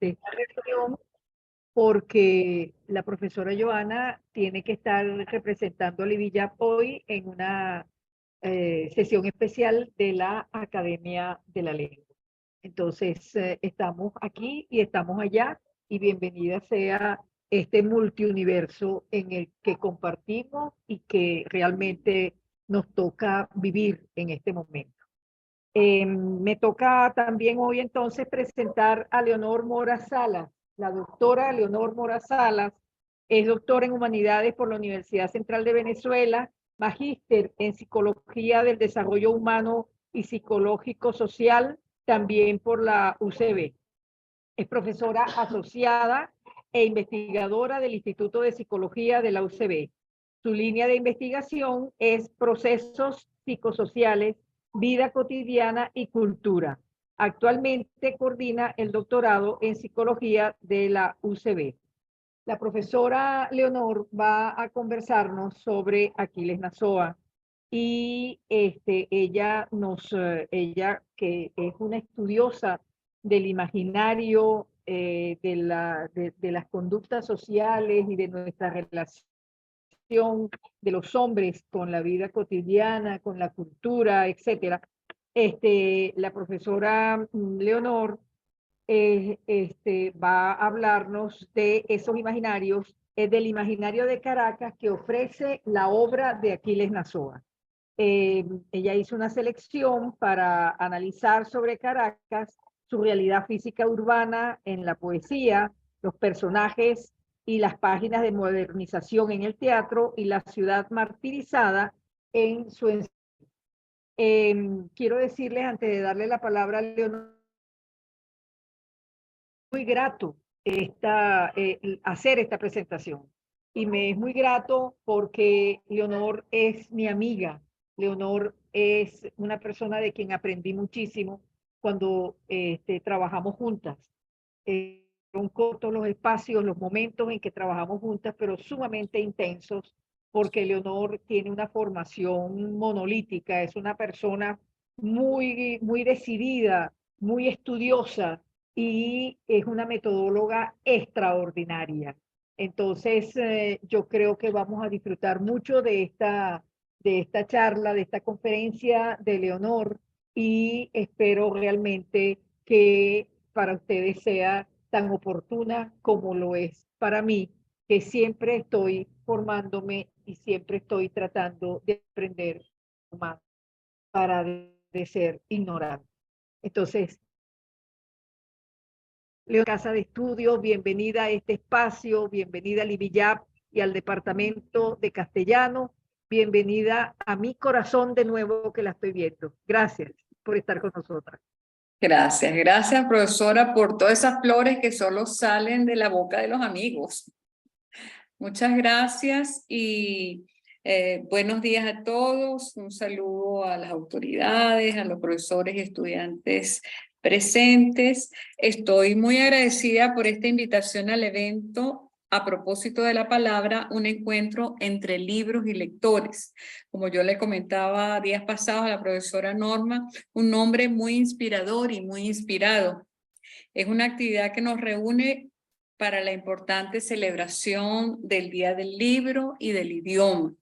de esta reunión porque la profesora Joana tiene que estar representando a Livilla hoy en una sesión especial de la Academia de la Lengua. Entonces, estamos aquí y estamos allá, y bienvenida sea este multiuniverso en el que compartimos y que realmente nos toca vivir en este momento. Me toca también hoy entonces presentar a Leonor Mora Salas. La doctora Leonor Mora Salas es doctora en Humanidades por la Universidad Central de Venezuela, magíster en Psicología del Desarrollo Humano y Psicológico Social, también por la UCB. Es profesora asociada e investigadora del Instituto de Psicología de la UCB. Su línea de investigación es procesos psicosociales, vida cotidiana y cultura. Actualmente coordina el doctorado en psicología de la UCB. La profesora Leonor va a conversarnos sobre Aquiles Nazoa y ella que es una estudiosa del imaginario, de las conductas sociales y de nuestra relación de los hombres con la vida cotidiana, con la cultura, etcétera. La profesora Leonor va a hablarnos de esos imaginarios, del imaginario de Caracas que ofrece la obra de Aquiles Nazoa. Ella hizo una selección para analizar sobre Caracas, su realidad física urbana en la poesía, los personajes y las páginas de modernización en el teatro y la ciudad martirizada en su ensayo. Quiero decirles, antes de darle la palabra a Leonor, muy grato hacer esta presentación. Y me es muy grato porque Leonor es mi amiga. Leonor es una persona de quien aprendí muchísimo cuando trabajamos juntas. Son cortos los espacios, los momentos en que trabajamos juntas, pero sumamente intensos, porque Leonor tiene una formación monolítica, es una persona muy decidida, muy estudiosa, y es una metodóloga extraordinaria. Entonces, yo creo que vamos a disfrutar mucho de esta charla, de esta conferencia de Leonor, y espero realmente que para ustedes sea tan oportuna como lo es para mí, que siempre estoy formándome y siempre estoy tratando de aprender más para de ser ignorante. Entonces, Leonor, Casa de Estudios, bienvenida a este espacio, bienvenida a Livillap y al Departamento de Castellano, bienvenida a mi corazón de nuevo que la estoy viendo. Gracias por estar con nosotras. Gracias, profesora, por todas esas flores que solo salen de la boca de los amigos. Muchas gracias y buenos días a todos. Un saludo a las autoridades, a los profesores y estudiantes presentes. Estoy muy agradecida por esta invitación al evento. A propósito de la palabra, un encuentro entre libros y lectores. Como yo le comentaba días pasados a la profesora Norma, un nombre muy inspirador y muy inspirado. Es una actividad que nos reúne para la importante celebración del Día del Libro y del Idioma.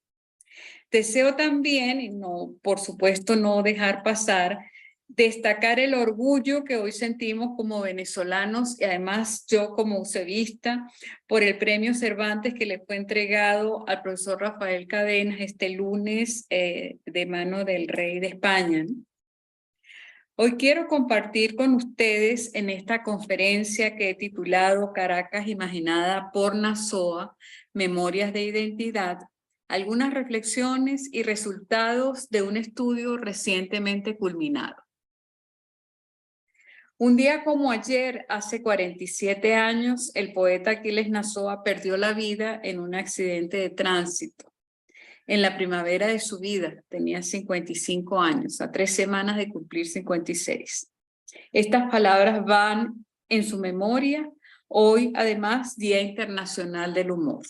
Deseo también, y no, por supuesto, no dejar pasar, destacar el orgullo que hoy sentimos como venezolanos y además yo como ucebista por el premio Cervantes que le fue entregado al profesor Rafael Cadenas este lunes de mano del rey de España, ¿no? Hoy quiero compartir con ustedes en esta conferencia que he titulado Caracas Imaginada por Nazoa, Memorias de Identidad, algunas reflexiones y resultados de un estudio recientemente culminado. Un día como ayer, hace 47 años, el poeta Aquiles Nazoa perdió la vida en un accidente de tránsito. En la primavera de su vida, tenía 55 años, a 3 semanas de cumplir 56. Estas palabras van en su memoria, hoy además Día Internacional del Humor.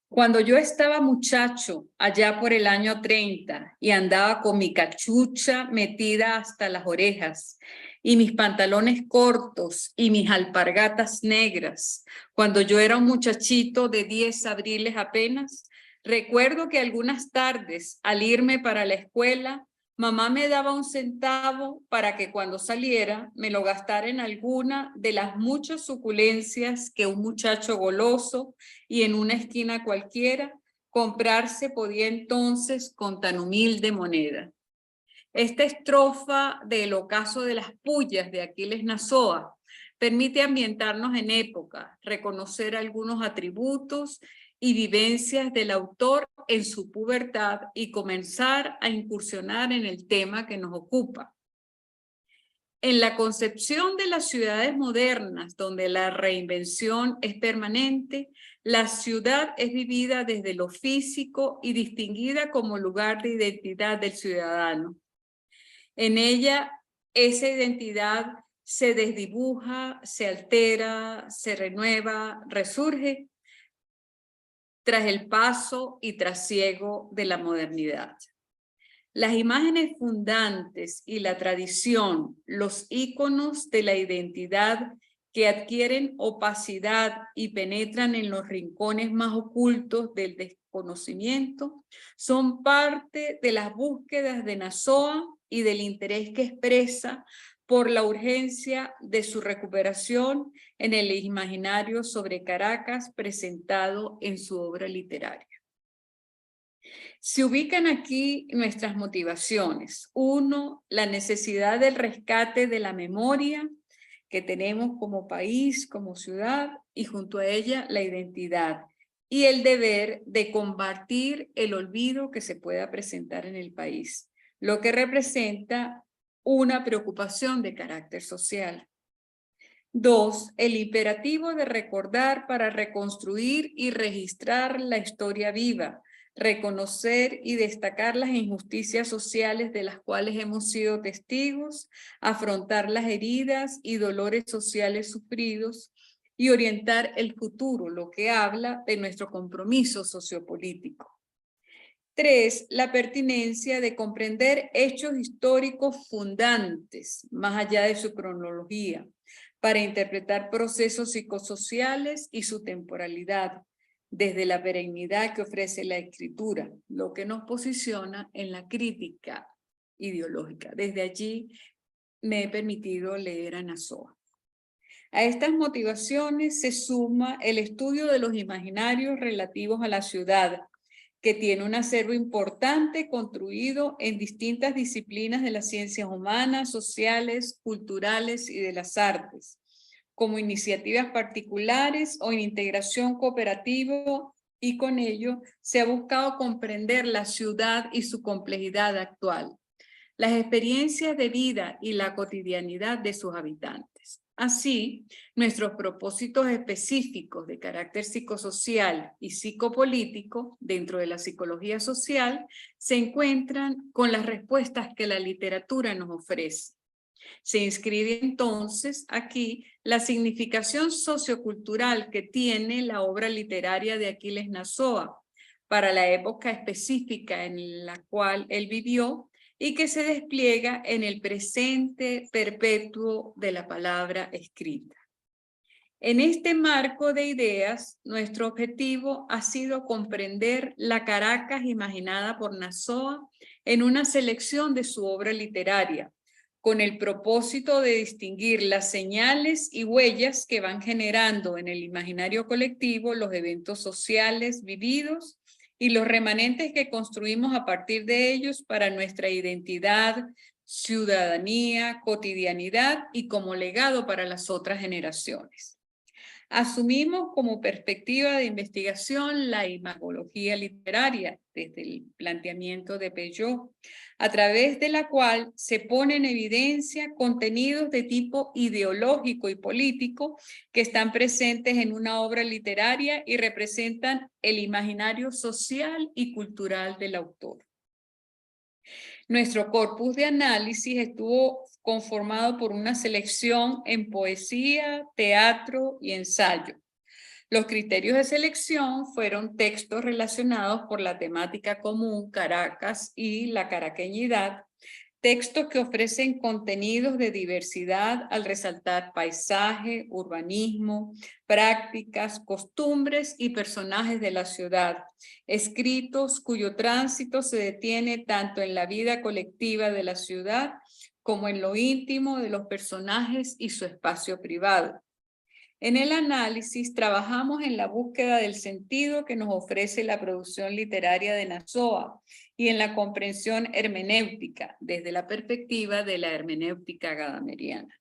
Cuando yo estaba muchacho, allá por el año 30, y andaba con mi cachucha metida hasta las orejas, y mis pantalones cortos y mis alpargatas negras, cuando yo era un muchachito de 10 abriles apenas, recuerdo que algunas tardes, al irme para la escuela, mamá me daba 1 centavo para que cuando saliera me lo gastara en alguna de las muchas suculencias que un muchacho goloso y en una esquina cualquiera comprarse podía entonces con tan humilde moneda. Esta estrofa del ocaso de las pullas de Aquiles Nazoa permite ambientarnos en época, reconocer algunos atributos y vivencias del autor en su pubertad y comenzar a incursionar en el tema que nos ocupa. En la concepción de las ciudades modernas, donde la reinvención es permanente, la ciudad es vivida desde lo físico y distinguida como lugar de identidad del ciudadano. En ella, esa identidad se desdibuja, se altera, se renueva, resurge tras el paso y trasiego de la modernidad. Las imágenes fundantes y la tradición, los íconos de la identidad que adquieren opacidad y penetran en los rincones más ocultos del desconocimiento, son parte de las búsquedas de Nazoa y del interés que expresa por la urgencia de su recuperación en el imaginario sobre Caracas presentado en su obra literaria. Se ubican aquí nuestras motivaciones. 1, la necesidad del rescate de la memoria que tenemos como país, como ciudad, y junto a ella la identidad. Y el deber de combatir el olvido que se pueda presentar en el país, lo que representa una preocupación de carácter social. 2, el imperativo de recordar para reconstruir y registrar la historia viva, reconocer y destacar las injusticias sociales de las cuales hemos sido testigos, afrontar las heridas y dolores sociales sufridos y orientar el futuro, lo que habla de nuestro compromiso sociopolítico. 3, la pertinencia de comprender hechos históricos fundantes, más allá de su cronología, para interpretar procesos psicosociales y su temporalidad, desde la perennidad que ofrece la escritura, lo que nos posiciona en la crítica ideológica. Desde allí me he permitido leer a Nazoa. A estas motivaciones se suma el estudio de los imaginarios relativos a la ciudad, que tiene un acervo importante construido en distintas disciplinas de las ciencias humanas, sociales, culturales y de las artes, como iniciativas particulares o en integración cooperativa, y con ello se ha buscado comprender la ciudad y su complejidad actual, las experiencias de vida y la cotidianidad de sus habitantes. Así, nuestros propósitos específicos de carácter psicosocial y psicopolítico dentro de la psicología social se encuentran con las respuestas que la literatura nos ofrece. Se inscribe entonces aquí la significación sociocultural que tiene la obra literaria de Aquiles Nazoa para la época específica en la cual él vivió y que se despliega en el presente perpetuo de la palabra escrita. En este marco de ideas, nuestro objetivo ha sido comprender la Caracas imaginada por Nazoa en una selección de su obra literaria, con el propósito de distinguir las señales y huellas que van generando en el imaginario colectivo los eventos sociales vividos y los remanentes que construimos a partir de ellos para nuestra identidad, ciudadanía, cotidianidad y como legado para las otras generaciones. Asumimos como perspectiva de investigación la imagología literaria desde el planteamiento de Peugeot, a través de la cual se ponen en evidencia contenidos de tipo ideológico y político que están presentes en una obra literaria y representan el imaginario social y cultural del autor. Nuestro corpus de análisis estuvo conformado por una selección en poesía, teatro y ensayo. Los criterios de selección fueron textos relacionados por la temática común, Caracas y la caraqueñidad, Textos que ofrecen contenidos de diversidad al resaltar paisaje, urbanismo, prácticas, costumbres y personajes de la ciudad. Escritos cuyo tránsito se detiene tanto en la vida colectiva de la ciudad como en lo íntimo de los personajes y su espacio privado. En el análisis trabajamos en la búsqueda del sentido que nos ofrece la producción literaria de Nazoa y en la comprensión hermenéutica desde la perspectiva de la hermenéutica gadameriana.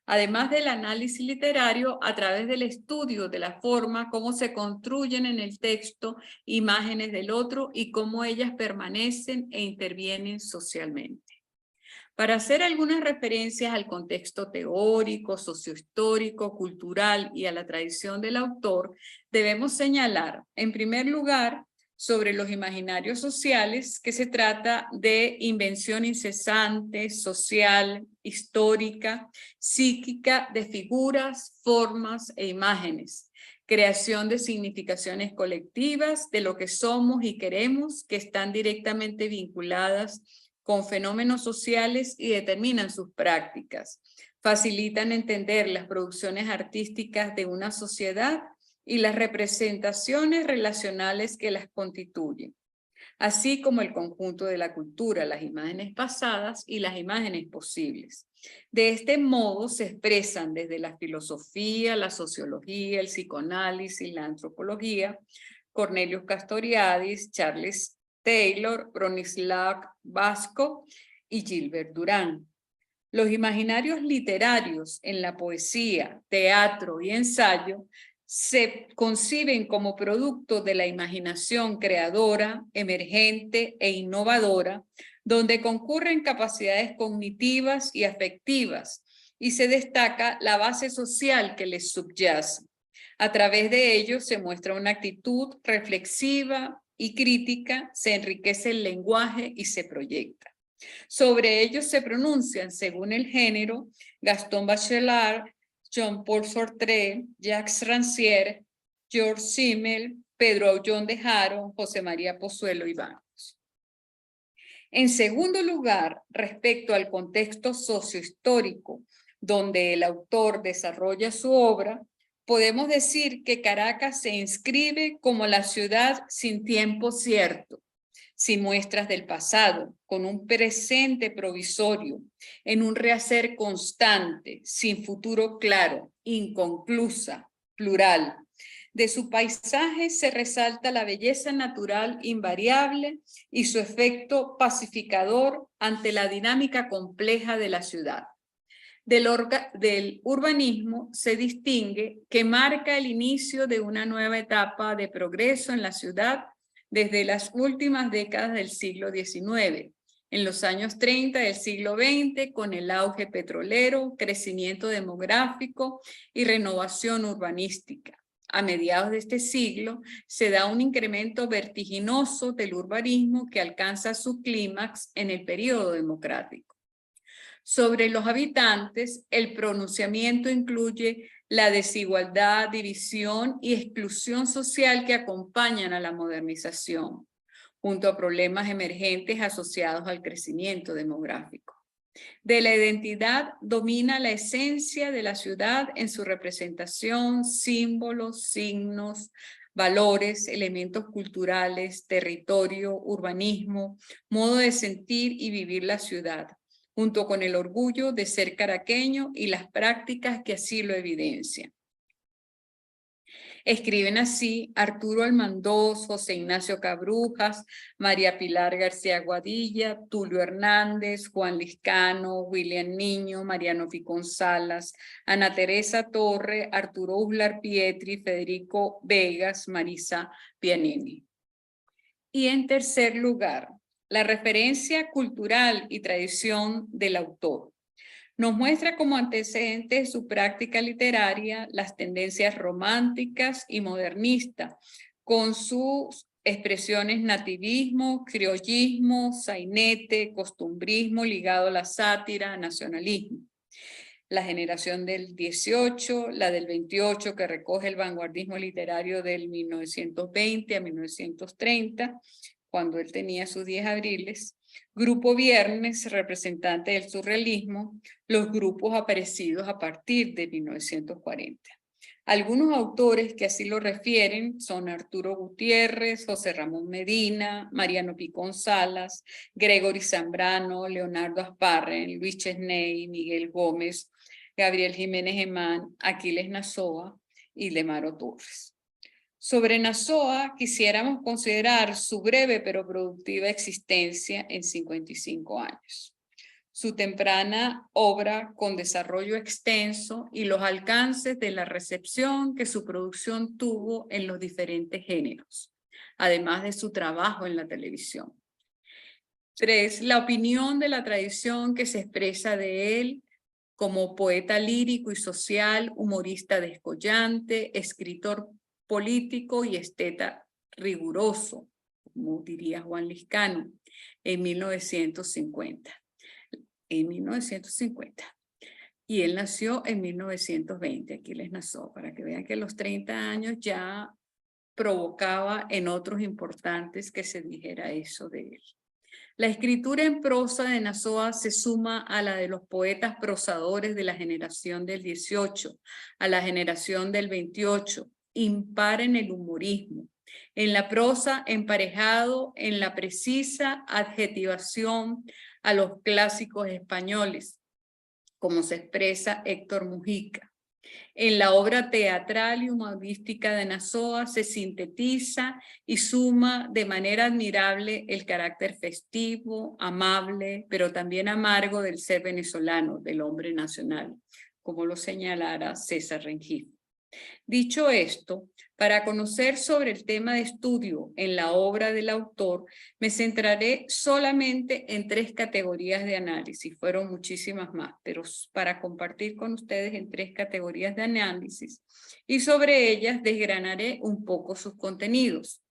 Además del análisis literario, a través del estudio de la forma, cómo se construyen en el texto imágenes del otro y cómo ellas permanecen e intervienen socialmente. Para hacer algunas referencias al contexto teórico, sociohistórico, cultural y a la tradición del autor, debemos señalar, en primer lugar, sobre los imaginarios sociales, que se trata de invención incesante, social, histórica, psíquica, de figuras, formas e imágenes, creación de significaciones colectivas de lo que somos y queremos, que están directamente vinculadas con fenómenos sociales y determinan sus prácticas. Facilitan entender las producciones artísticas de una sociedad y las representaciones relacionales que las constituyen, así como el conjunto de la cultura, las imágenes pasadas y las imágenes posibles. De este modo se expresan desde la filosofía, la sociología, el psicoanálisis, la antropología, Cornelius Castoriadis, Charles Taylor, Bronislaw Vasco y Gilbert Durán. Los imaginarios literarios en la poesía, teatro y ensayo se conciben como producto de la imaginación creadora, emergente e innovadora, donde concurren capacidades cognitivas y afectivas, y se destaca la base social que les subyace. A través de ellos se muestra una actitud reflexiva y crítica, se enriquece el lenguaje y se proyecta. Sobre ellos se pronuncian, según el género, Gaston Bachelard, Jean-Paul Sartre, Jacques Rancière, George Simmel, Pedro Aullón de Haro, José María Pozuelo y Bancos. En segundo lugar, respecto al contexto sociohistórico donde el autor desarrolla su obra, podemos decir que Caracas se inscribe como la ciudad sin tiempo cierto, sin muestras del pasado, con un presente provisorio, en un rehacer constante, sin futuro claro, inconclusa, plural. De su paisaje se resalta la belleza natural invariable y su efecto pacificador ante la dinámica compleja de la ciudad. Del urbanismo se distingue que marca el inicio de una nueva etapa de progreso en la ciudad desde las últimas décadas del siglo XIX, en los años 30 del siglo XX, con el auge petrolero, crecimiento demográfico y renovación urbanística. A mediados de este siglo se da un incremento vertiginoso del urbanismo que alcanza su clímax en el periodo democrático. Sobre los habitantes, el pronunciamiento incluye la desigualdad, división y exclusión social que acompañan a la modernización, junto a problemas emergentes asociados al crecimiento demográfico. De la identidad domina la esencia de la ciudad en su representación, símbolos, signos, valores, elementos culturales, territorio, urbanismo, modo de sentir y vivir la ciudad, junto con el orgullo de ser caraqueño y las prácticas que así lo evidencian. Escriben así Arturo Almandós, José Ignacio Cabrujas, María Pilar García Guadilla, Tulio Hernández, Juan Liscano, William Niño, Mariano Ficón Salas, Ana Teresa Torre, Arturo Uslar Pietri, Federico Vegas, Marisa Pianini. Y en tercer lugar, la referencia cultural y tradición del autor. Nos muestra como antecedente de su práctica literaria las tendencias románticas y modernistas, con sus expresiones nativismo, criollismo, sainete, costumbrismo ligado a la sátira, nacionalismo. La generación del 18, la del 28, que recoge el vanguardismo literario del 1920 a 1930, cuando él tenía sus 10 abriles, Grupo Viernes, representante del surrealismo, los grupos aparecidos a partir de 1940. Algunos autores que así lo refieren son Arturo Gutiérrez, José Ramón Medina, Mariano Picón Salas, Gregory Zambrano, Leonardo Asparren, Luis Chesney, Miguel Gómez, Gabriel Jiménez Emán, Aquiles Nazoa y Lemaro Torres. Sobre Nazoa quisiéramos considerar su breve pero productiva existencia en 55 años. Su temprana obra con desarrollo extenso y los alcances de la recepción que su producción tuvo en los diferentes géneros, además de su trabajo en la televisión. 3. La opinión de la tradición que se expresa de él como poeta lírico y social, humorista descollante, escritor político y esteta riguroso, como diría Juan Liscano, en 1950. Y él nació en 1920, Aquiles Nazoa, para que vean que los 30 años ya provocaba en otros importantes que se dijera eso de él. La escritura en prosa de Nazoa se suma a la de los poetas prosadores de la generación del 18, a la generación del 28, impar en el humorismo, en la prosa emparejado en la precisa adjetivación a los clásicos españoles, como se expresa Héctor Mujica. En la obra teatral y humorística de Nazoa se sintetiza y suma de manera admirable el carácter festivo, amable, pero también amargo del ser venezolano, del hombre nacional, como lo señalara César Rengifo. Dicho esto, para conocer sobre el tema de estudio en la obra del autor, me centraré solamente en 3 categorías de análisis. Fueron muchísimas más, pero para compartir con ustedes en 3 categorías de análisis. Y sobre ellas desgranaré un poco sus contenidos.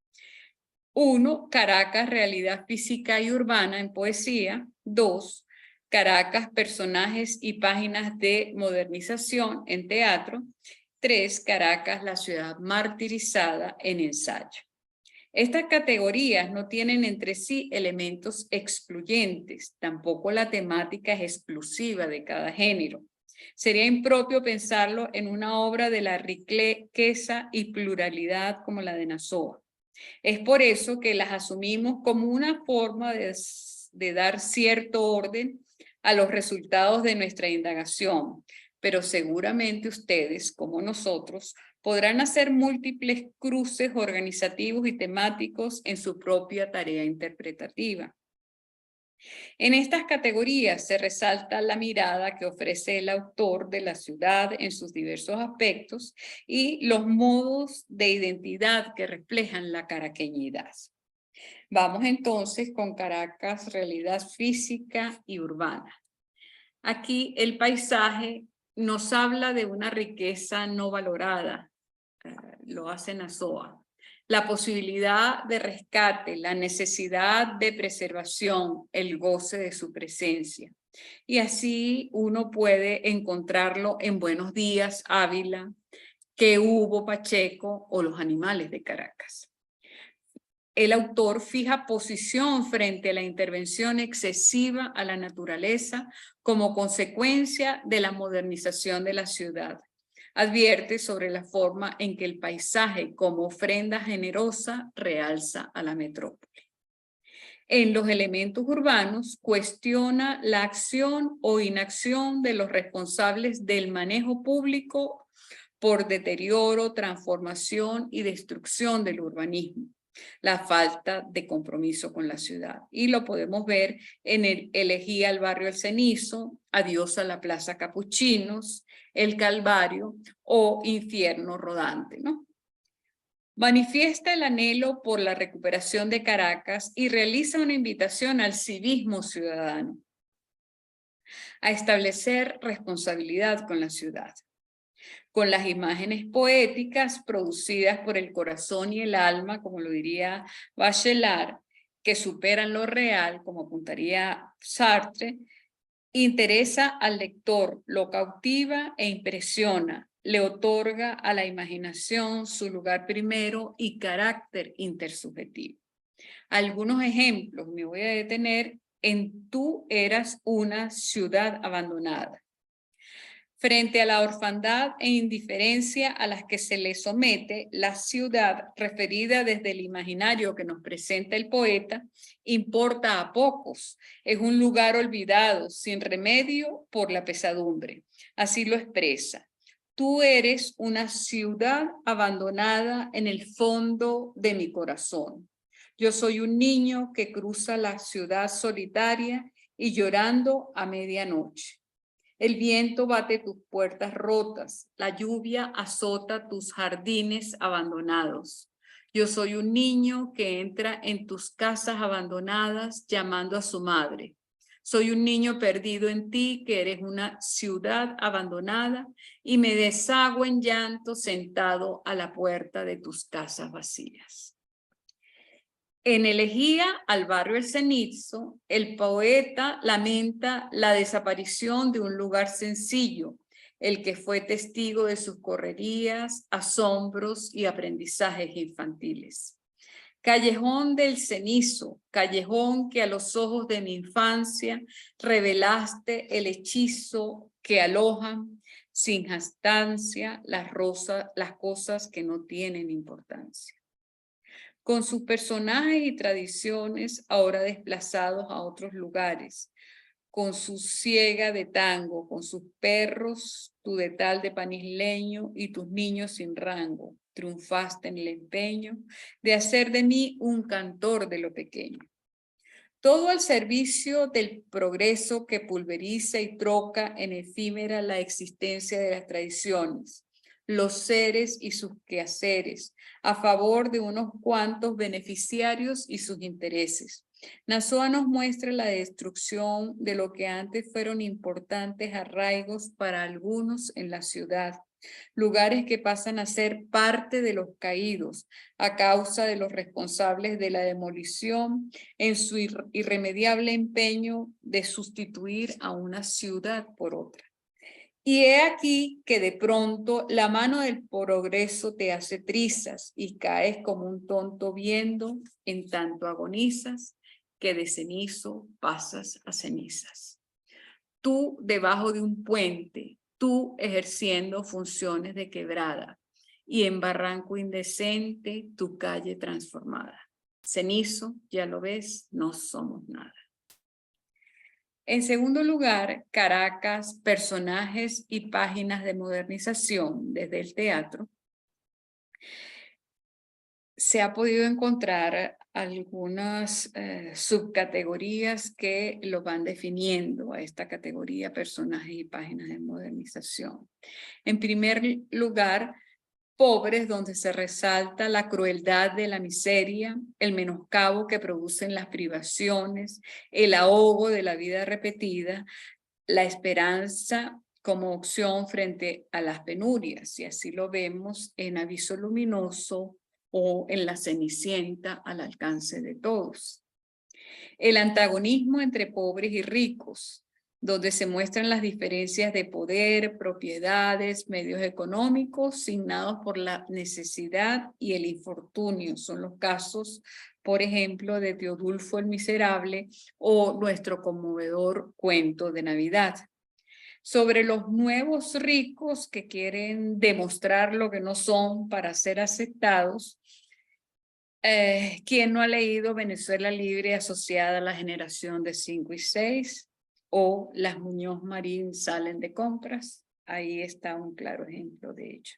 1. Caracas, realidad física y urbana en poesía. 2. Caracas, personajes y páginas de modernización en teatro. 3. Caracas, la ciudad martirizada en ensayo. Estas categorías no tienen entre sí elementos excluyentes, tampoco la temática es exclusiva de cada género. Sería impropio pensarlo en una obra de la riqueza y pluralidad como la de Nazoa. Es por eso que las asumimos como una forma de dar cierto orden a los resultados de nuestra indagación, pero seguramente ustedes, como nosotros, podrán hacer múltiples cruces organizativos y temáticos en su propia tarea interpretativa. En estas categorías se resalta la mirada que ofrece el autor de la ciudad en sus diversos aspectos y los modos de identidad que reflejan la caraqueñidad. Vamos entonces con Caracas, realidad física y urbana. Aquí el paisaje nos habla de una riqueza no valorada, lo hace Nazoa. La posibilidad de rescate, la necesidad de preservación, el goce de su presencia. Y así uno puede encontrarlo en Buenos Días, Ávila, Que Hubo, Pacheco o Los Animales de Caracas. El autor fija posición frente a la intervención excesiva a la naturaleza como consecuencia de la modernización de la ciudad. Advierte sobre la forma en que el paisaje como ofrenda generosa realza a la metrópoli. En los elementos urbanos cuestiona la acción o inacción de los responsables del manejo público por deterioro, transformación y destrucción del urbanismo. La falta de compromiso con la ciudad. Y lo podemos ver en el Elegía al barrio El Cenizo, Adiós a la Plaza Capuchinos, El Calvario o Infierno Rodante, ¿no? Manifiesta el anhelo por la recuperación de Caracas y realiza una invitación al civismo ciudadano, a establecer responsabilidad con la ciudad. Con las imágenes poéticas producidas por el corazón y el alma, como lo diría Bachelard, que superan lo real, como apuntaría Sartre, interesa al lector, lo cautiva e impresiona, le otorga a la imaginación su lugar primero y carácter intersubjetivo. Algunos ejemplos, me voy a detener Tú eras una ciudad abandonada. Frente a la orfandad e indiferencia a las que se le somete, la ciudad, referida desde el imaginario que nos presenta el poeta, importa a pocos. Es un lugar olvidado, sin remedio por la pesadumbre. Así lo expresa. Tú eres una ciudad abandonada en el fondo de mi corazón. Yo soy un niño que cruza la ciudad solitaria y llorando a medianoche. El viento bate tus puertas rotas, la lluvia azota tus jardines abandonados. Yo soy un niño que entra en tus casas abandonadas llamando a su madre. Soy un niño perdido en ti, que eres una ciudad abandonada, y me deshago en llanto sentado a la puerta de tus casas vacías. En Elegía al barrio El Cenizo, el poeta lamenta la desaparición de un lugar sencillo, el que fue testigo de sus correrías, asombros y aprendizajes infantiles. Callejón del Cenizo, callejón que a los ojos de mi infancia revelaste el hechizo que alojan sin jactancia las cosas que no tienen importancia. Con sus personajes y tradiciones ahora desplazados a otros lugares, con su ciega de tango, con sus perros, tu detal de pan isleño y tus niños sin rango, triunfaste en el empeño de hacer de mí un cantor de lo pequeño. Todo al servicio del progreso que pulveriza y troca en efímera la existencia de las tradiciones, los seres y sus quehaceres, a favor de unos cuantos beneficiarios y sus intereses. Nazoa nos muestra la destrucción de lo que antes fueron importantes arraigos para algunos en la ciudad, lugares que pasan a ser parte de los caídos a causa de los responsables de la demolición en su irremediable empeño de sustituir a una ciudad por otra. Y he aquí que de pronto la mano del progreso te hace trizas y caes como un tonto viendo, en tanto agonizas, que de cenizo pasas a cenizas. Tú debajo de un puente, tú ejerciendo funciones de quebrada, y en barranco indecente tu calle transformada. Cenizo, ya lo ves, no somos nada. En segundo lugar, Caracas, personajes y páginas de modernización desde el teatro. Se ha podido encontrar algunas subcategorías que lo van definiendo a esta categoría, personajes y páginas de modernización. En primer lugar, pobres, donde se resalta la crueldad de la miseria, el menoscabo que producen las privaciones, el ahogo de la vida repetida, la esperanza como opción frente a las penurias, y así lo vemos en Aviso Luminoso o en La Cenicienta, al alcance de todos. El antagonismo entre pobres y ricos, donde se muestran las diferencias de poder, propiedades, medios económicos, signados por la necesidad y el infortunio. Son los casos, por ejemplo, de Teodulfo el Miserable o nuestro conmovedor cuento de Navidad. Sobre los nuevos ricos que quieren demostrar lo que no son para ser aceptados. ¿Quién no ha leído Venezuela Libre asociada a la generación de 5 y 6? O Las Muñoz Marín salen de compras. Ahí está un claro ejemplo de ello.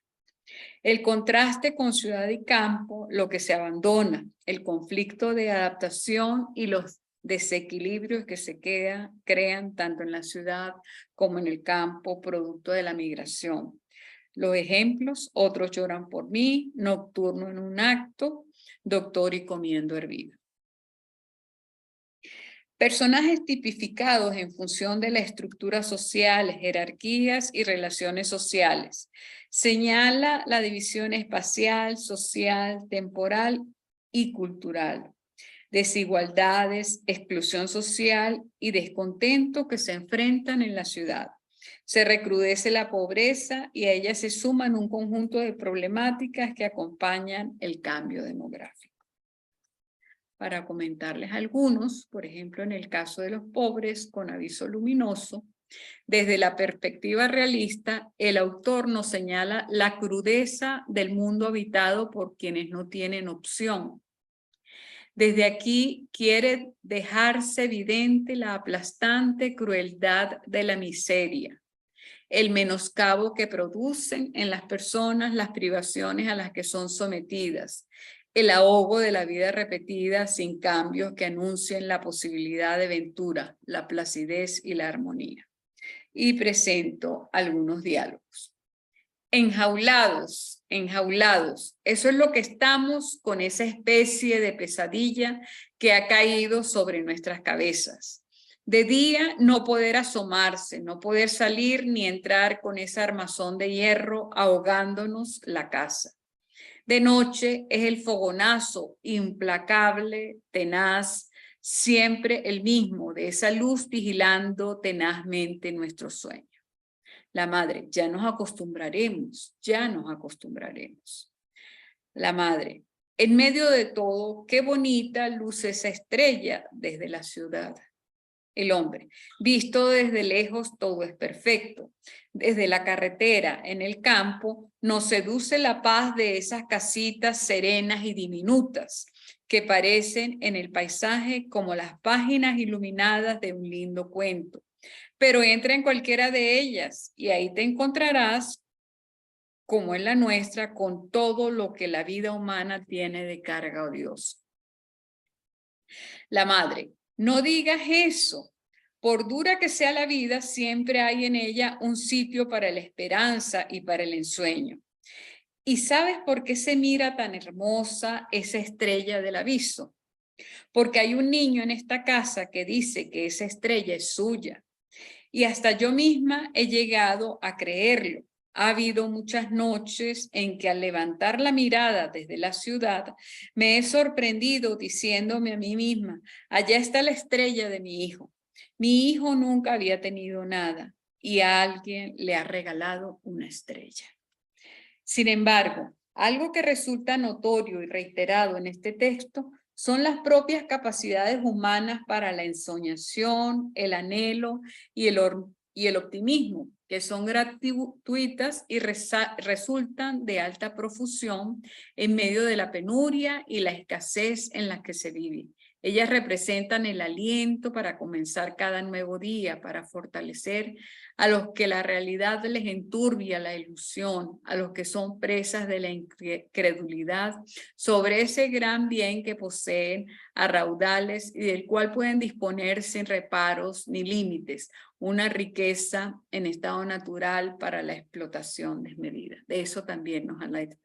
El contraste con ciudad y campo, lo que se abandona, el conflicto de adaptación y los desequilibrios que se crean tanto en la ciudad como en el campo, producto de la migración. Los ejemplos: Otros lloran por mí, Nocturno en un acto, Doctor y comiendo hervido. Personajes tipificados en función de la estructura social, jerarquías y relaciones sociales. Señala la división espacial, social, temporal y cultural. Desigualdades, exclusión social y descontento que se enfrentan en la ciudad. Se recrudece la pobreza y a ella se suman un conjunto de problemáticas que acompañan el cambio demográfico. para comentarles algunos. Por ejemplo, en el caso de los pobres con aviso luminoso, desde la perspectiva realista, el autor nos señala la crudeza del mundo habitado por quienes no tienen opción. Desde aquí quiere dejarse evidente la aplastante crueldad de la miseria, el menoscabo que producen en las personas las privaciones a las que son sometidas, el ahogo de la vida repetida sin cambios que anuncien la posibilidad de ventura, la placidez y la armonía. Y presento algunos diálogos. Enjaulados, enjaulados. Eso es lo que estamos con esa especie de pesadilla que ha caído sobre nuestras cabezas. De día no poder asomarse, no poder salir ni entrar con ese armazón de hierro ahogándonos la casa. De noche es el fogonazo implacable, tenaz, siempre el mismo, de esa luz vigilando tenazmente nuestro sueño. La madre, ya nos acostumbraremos, ya nos acostumbraremos. La madre, en medio de todo, qué bonita luce esa estrella desde la ciudad. El hombre, visto desde lejos todo es perfecto. Desde la carretera, en el campo, nos seduce la paz de esas casitas serenas y diminutas que parecen en el paisaje como las páginas iluminadas de un lindo cuento. Pero entra en cualquiera de ellas y ahí te encontrarás, como en la nuestra, con todo lo que la vida humana tiene de carga odiosa. La madre, no digas eso. Por dura que sea la vida, siempre hay en ella un sitio para la esperanza y para el ensueño. ¿Y sabes por qué se mira tan hermosa esa estrella del aviso? Porque hay un niño en esta casa que dice que esa estrella es suya. Y hasta yo misma he llegado a creerlo. Ha habido muchas noches en que al levantar la mirada desde la ciudad me he sorprendido diciéndome a mí misma, allá está la estrella de mi hijo. Mi hijo nunca había tenido nada y a alguien le ha regalado una estrella. Sin embargo, algo que resulta notorio y reiterado en este texto son las propias capacidades humanas para la ensoñación, el anhelo y el optimismo, que son gratuitas y resultan de alta profusión en medio de la penuria y la escasez en la que se vive. Ellas representan el aliento para comenzar cada nuevo día, para fortalecer a los que la realidad les enturbia la ilusión, a los que son presas de la incredulidad sobre ese gran bien que poseen a raudales y del cual pueden disponer sin reparos ni límites, una riqueza en estado natural para la explotación desmedida. De eso también nos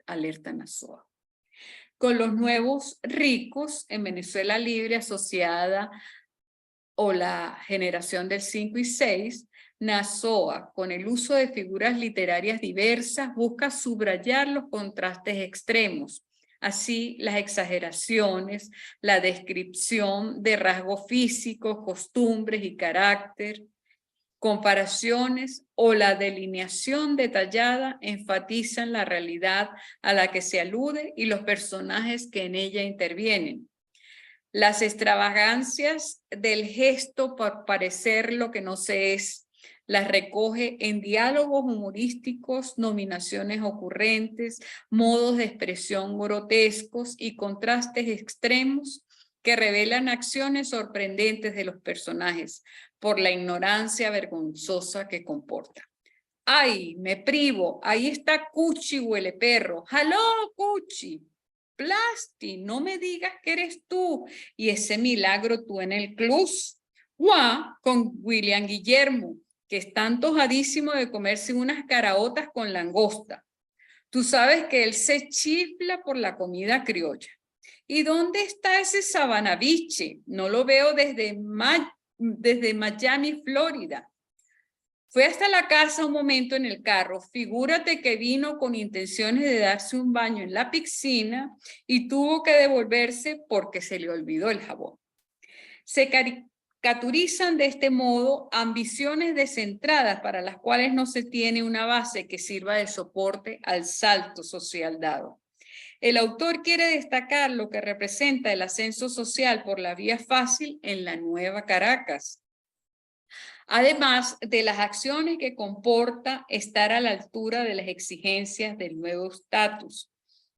alerta Nasoa. Con los nuevos ricos en Venezuela Libre asociada o la generación del 5 y 6, Nasoa, con el uso de figuras literarias diversas, busca subrayar los contrastes extremos, así las exageraciones, la descripción de rasgos físicos, costumbres y carácter, comparaciones o la delineación detallada enfatizan la realidad a la que se alude y los personajes que en ella intervienen. Las extravagancias del gesto por parecer lo que no se es, las recoge en diálogos humorísticos, nominaciones ocurrentes, modos de expresión grotescos y contrastes extremos que revelan acciones sorprendentes de los personajes por la ignorancia vergonzosa que comporta. ¡Ay, me privo! Ahí está Cuchi huele perro. ¡Aló, Cuchi! Plasti, no me digas que eres tú. Y ese milagro tú en el club. ¡Guau! Con William Guillermo, que está antojadísimo de comerse unas caraotas con langosta. Tú sabes que él se chifla por la comida criolla. ¿Y dónde está ese sabanaviche? No lo veo desde Miami, Florida. Fue hasta la casa un momento en el carro. Figúrate que vino con intenciones de darse un baño en la piscina y tuvo que devolverse porque se le olvidó el jabón. Se caricaturizan de este modo ambiciones descentradas para las cuales no se tiene una base que sirva de soporte al salto social dado. El autor quiere destacar lo que representa el ascenso social por la vía fácil en la nueva Caracas, además de las acciones que comporta estar a la altura de las exigencias del nuevo estatus,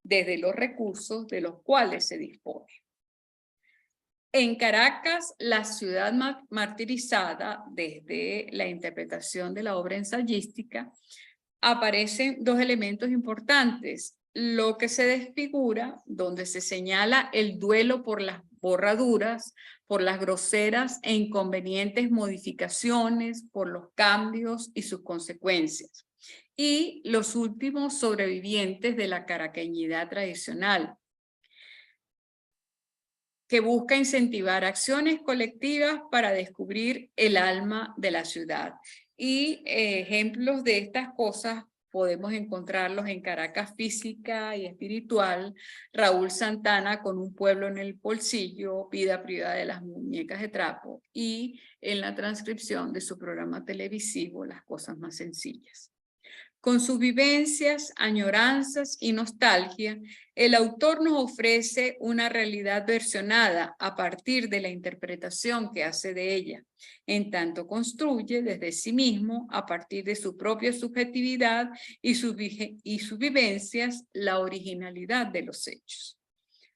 desde los recursos de los cuales se dispone. En Caracas, la ciudad martirizada, desde la interpretación de la obra ensayística, aparecen dos elementos importantes: lo que se desfigura, donde se señala el duelo por las borraduras, por las groseras e inconvenientes modificaciones, por los cambios y sus consecuencias, y los últimos sobrevivientes de la caraqueñidad tradicional, que busca incentivar acciones colectivas para descubrir el alma de la ciudad. Y ejemplos de estas cosas podemos encontrarlos en Caracas Física y Espiritual, Raúl Santana con Un pueblo en el bolsillo, Vida privada de las muñecas de trapo, y en la transcripción de su programa televisivo Las cosas más sencillas. Con sus vivencias, añoranzas y nostalgia, el autor nos ofrece una realidad versionada a partir de la interpretación que hace de ella, en tanto construye desde sí mismo, a partir de su propia subjetividad y sus vivencias, la originalidad de los hechos.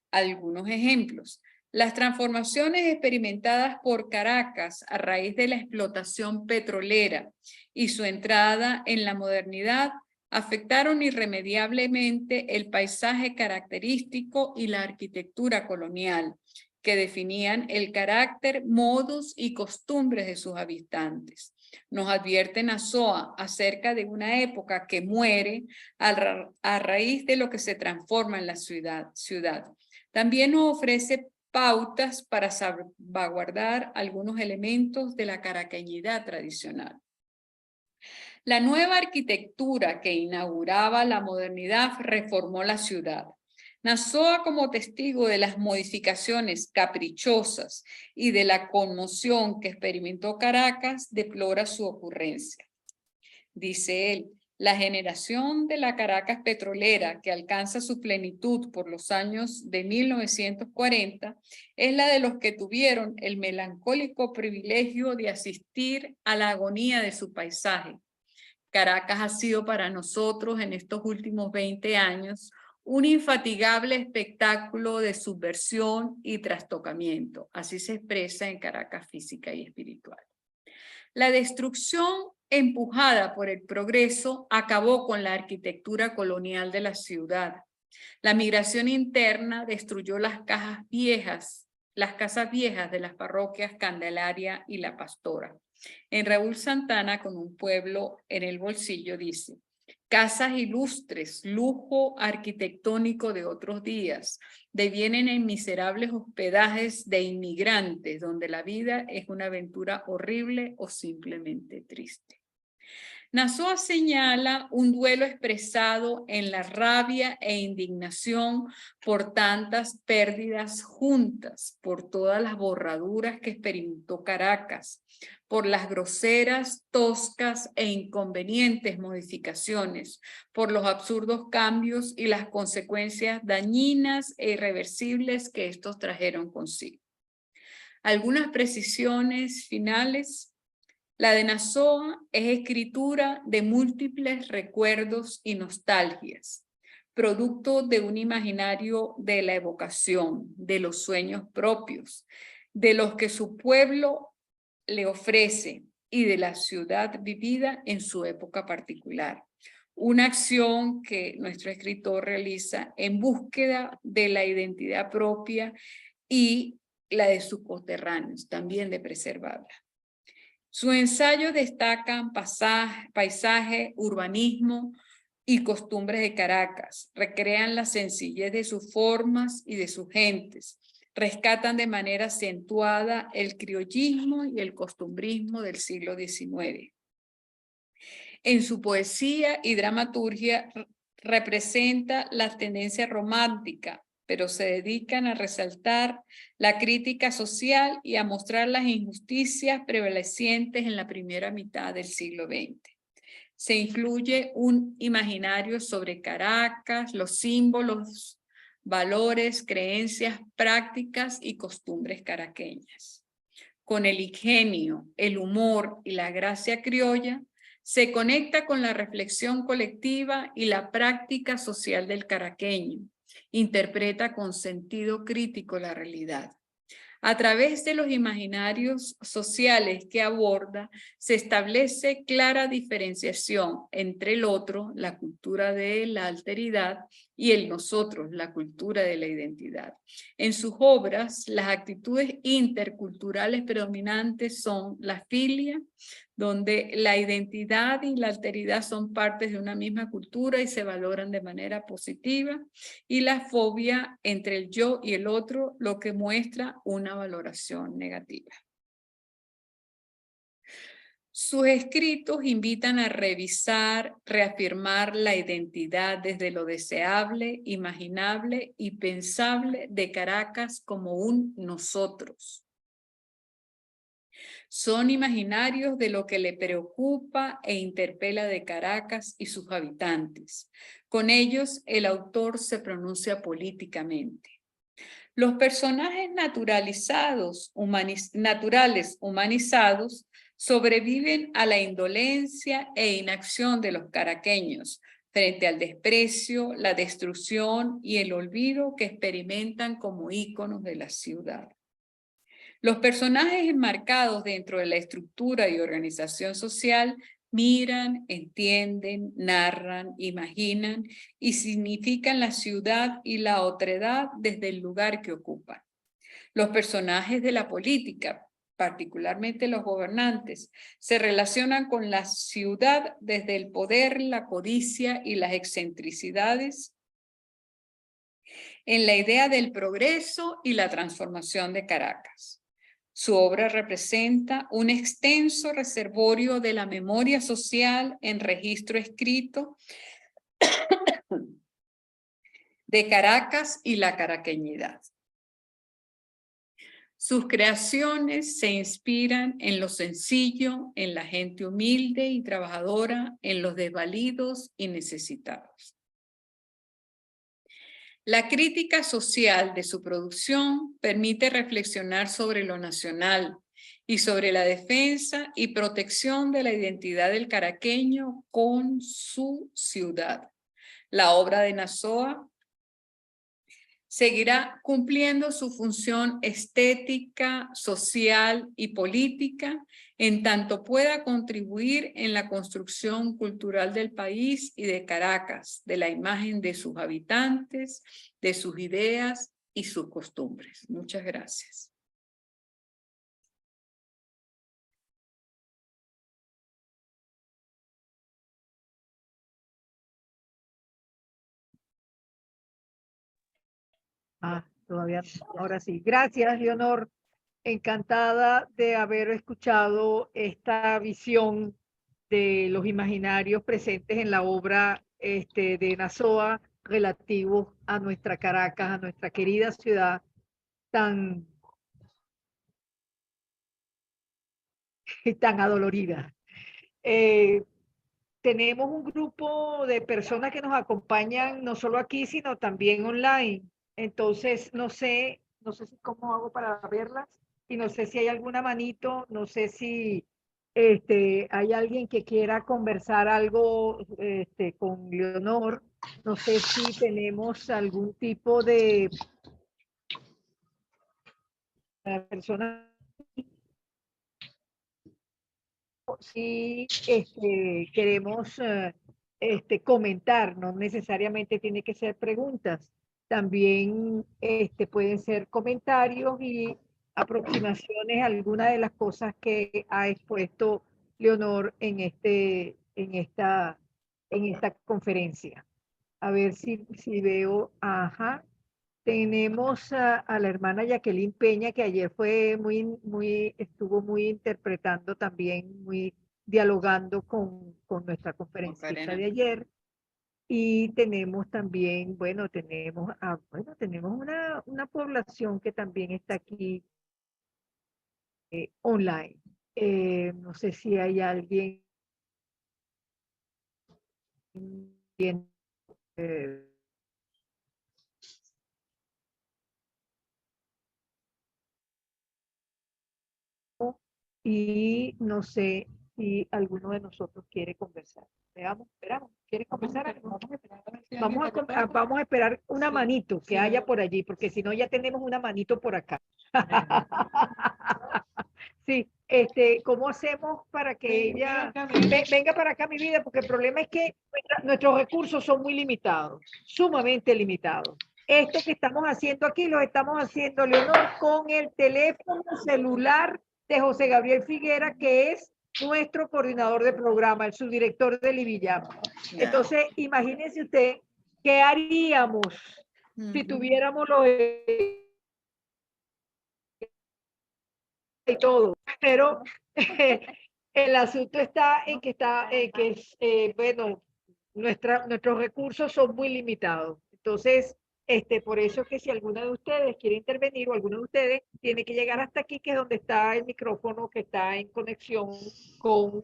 Algunos ejemplos. Las transformaciones experimentadas por Caracas a raíz de la explotación petrolera y su entrada en la modernidad afectaron irremediablemente el paisaje característico y la arquitectura colonial, que definían el carácter, modos y costumbres de sus habitantes. Nos advierte Nazoa acerca de una época que muere a raíz de lo que se transforma en la ciudad. También nos ofrece pautas para salvaguardar algunos elementos de la caraqueñidad tradicional. La nueva arquitectura que inauguraba la modernidad reformó la ciudad. Nazoa, como testigo de las modificaciones caprichosas y de la conmoción que experimentó Caracas, deplora su ocurrencia. Dice él: la generación de la Caracas petrolera, que alcanza su plenitud por los años de 1940, es la de los que tuvieron el melancólico privilegio de asistir a la agonía de su paisaje. Caracas ha sido para nosotros en estos últimos 20 años un infatigable espectáculo de subversión y trastocamiento. Así se expresa en Caracas Física y Espiritual. La destrucción empujada por el progreso acabó con la arquitectura colonial de la ciudad. La migración interna destruyó las casas viejas de las parroquias Candelaria y La Pastora. En Raúl Santana, con Un pueblo en el bolsillo, dice: casas ilustres, lujo arquitectónico de otros días, devienen en miserables hospedajes de inmigrantes, donde la vida es una aventura horrible o simplemente triste. Nazoa señala un duelo expresado en la rabia e indignación por tantas pérdidas juntas, por todas las borraduras que experimentó Caracas, por las groseras, toscas e inconvenientes modificaciones, por los absurdos cambios y las consecuencias dañinas e irreversibles que estos trajeron consigo. Algunas precisiones finales. La de Nazoa es escritura de múltiples recuerdos y nostalgias, producto de un imaginario de la evocación, de los sueños propios, de los que su pueblo le ofrece y de la ciudad vivida en su época particular. Una acción que nuestro escritor realiza en búsqueda de la identidad propia y la de sus coterráneos, también de preservarla. Su ensayo destacan paisaje, urbanismo y costumbres de Caracas, recrean la sencillez de sus formas y de sus gentes, rescatan de manera acentuada el criollismo y el costumbrismo del siglo XIX. En su poesía y dramaturgia representa la tendencia romántica, pero se dedican a resaltar la crítica social y a mostrar las injusticias prevalecientes en la primera mitad del siglo XX. Se incluye un imaginario sobre Caracas, los símbolos valores, creencias, prácticas y costumbres caraqueñas. Con el ingenio, el humor y la gracia criolla, se conecta con la reflexión colectiva y la práctica social del caraqueño. Interpreta con sentido crítico la realidad. A través de los imaginarios sociales que aborda, se establece clara diferenciación entre el otro, la cultura de la alteridad, y el nosotros, la cultura de la identidad. En sus obras, las actitudes interculturales predominantes son la filia, donde la identidad y la alteridad son partes de una misma cultura y se valoran de manera positiva, y la fobia entre el yo y el otro, lo que muestra una valoración negativa. Sus escritos invitan a revisar, reafirmar la identidad desde lo deseable, imaginable y pensable de Caracas como un nosotros. Son imaginarios de lo que le preocupa e interpela de Caracas y sus habitantes. Con ellos, el autor se pronuncia políticamente. Los personajes naturales humanizados, sobreviven a la indolencia e inacción de los caraqueños frente al desprecio, la destrucción y el olvido que experimentan como íconos de la ciudad. Los personajes enmarcados dentro de la estructura y organización social miran, entienden, narran, imaginan y significan la ciudad y la otredad desde el lugar que ocupan. Los personajes de la política, particularmente los gobernantes, se relacionan con la ciudad desde el poder, la codicia y las excentricidades en la idea del progreso y la transformación de Caracas. Su obra representa un extenso reservorio de la memoria social en registro escrito de Caracas y la caraqueñidad. Sus creaciones se inspiran en lo sencillo, en la gente humilde y trabajadora, en los desvalidos y necesitados. La crítica social de su producción permite reflexionar sobre lo nacional y sobre la defensa y protección de la identidad del caraqueño con su ciudad. La obra de Nazoa seguirá cumpliendo su función estética, social y política, en tanto pueda contribuir en la construcción cultural del país y de Caracas, de la imagen de sus habitantes, de sus ideas y sus costumbres. Muchas gracias. Todavía, ahora sí. Gracias, Leonor. Encantada de haber escuchado esta visión de los imaginarios presentes en la obra de Nazoa relativos a nuestra Caracas, a nuestra querida ciudad tan, tan adolorida. Tenemos un grupo de personas que nos acompañan no solo aquí, sino también online. Entonces, no sé si cómo hago para verlas y no sé si hay alguna manito, no sé si hay alguien que quiera conversar algo con Leonor, no sé si tenemos algún tipo de persona, si queremos comentar, no necesariamente tiene que ser preguntas, también pueden ser comentarios y aproximaciones a alguna de las cosas que ha expuesto Leonor en esta conferencia. A ver si veo, ajá. Tenemos a la hermana Jacqueline Peña, que ayer fue estuvo muy interpretando también, muy dialogando con nuestra conferencista de ayer. Y tenemos también, bueno, tenemos una población que también está aquí online. No sé si hay alguien bien, y no sé si alguno de nosotros quiere conversar. Veamos, esperamos. ¿Quiere conversar? Vamos a esperar una manito que haya por allí, porque si no ya tenemos una manito por acá. Sí, ¿cómo hacemos para que ella venga para acá, mi vida? Porque el problema es que nuestros recursos son muy limitados, sumamente limitados. Esto que estamos haciendo aquí lo estamos haciendo, Leonor, con el teléfono celular de José Gabriel Figuera, que es nuestro coordinador de programa, el subdirector de Livillama. Entonces, imagínense usted qué haríamos si tuviéramos los y todo, pero el asunto está en que bueno, nuestros recursos son muy limitados. Entonces, por eso es que si alguna de ustedes quiere intervenir o alguno de ustedes tiene que llegar hasta aquí, que es donde está el micrófono que está en conexión con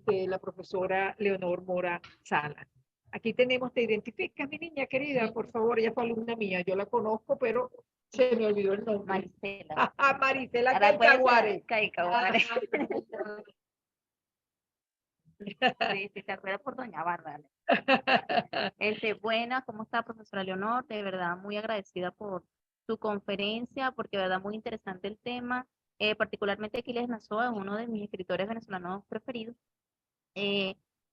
la profesora Leonor Mora Sala. Aquí tenemos, ¿te identificas, mi niña querida? Por favor, ella fue alumna mía, yo la conozco, pero se me olvidó el nombre. Marisela. Marisela Caicaguare. Caicaguare. Sí, sí, se acuerda por doña Bárbara. Buena, ¿cómo está, profesora Leonor? De verdad, muy agradecida por su conferencia, porque de verdad muy interesante el tema. Particularmente Aquiles Nazoa es uno de mis escritores venezolanos preferidos.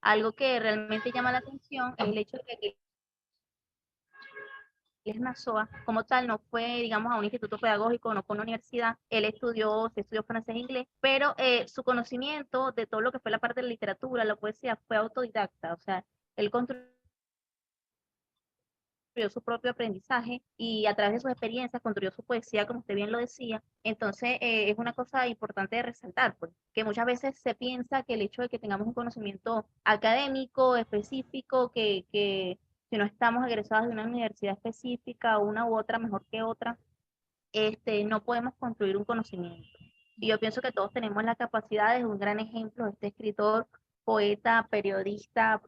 Algo que realmente llama la atención es el hecho de que Aquiles Nazoa, como tal, no fue, digamos, a un instituto pedagógico, no fue a una universidad. Él estudió francés e inglés, pero su conocimiento de todo lo que fue la parte de la literatura, la poesía, fue autodidacta. O sea, él construyó su propio aprendizaje y a través de sus experiencias construyó su poesía, como usted bien lo decía. Entonces, es una cosa importante de resaltar, pues, que muchas veces se piensa que el hecho de que tengamos un conocimiento académico específico, que si no estamos egresados de una universidad específica, una u otra mejor que otra, no podemos construir un conocimiento. Y yo pienso que todos tenemos la capacidad, de un gran ejemplo, este escritor, poeta, periodista,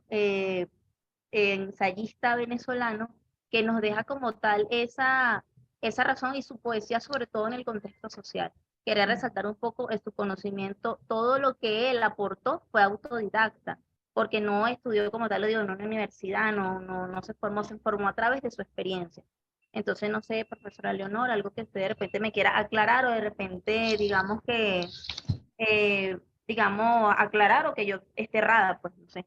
ensayista venezolano, que nos deja como tal esa razón, y su poesía sobre todo en el contexto social. Quería resaltar un poco su conocimiento, todo lo que él aportó fue autodidacta, porque no estudió como tal, lo digo, en una universidad, no se formó a través de su experiencia. Entonces, no sé, profesora Leonor, algo que usted de repente me quiera aclarar, o de repente, digamos que, aclarar, o que yo esté errada, pues no sé.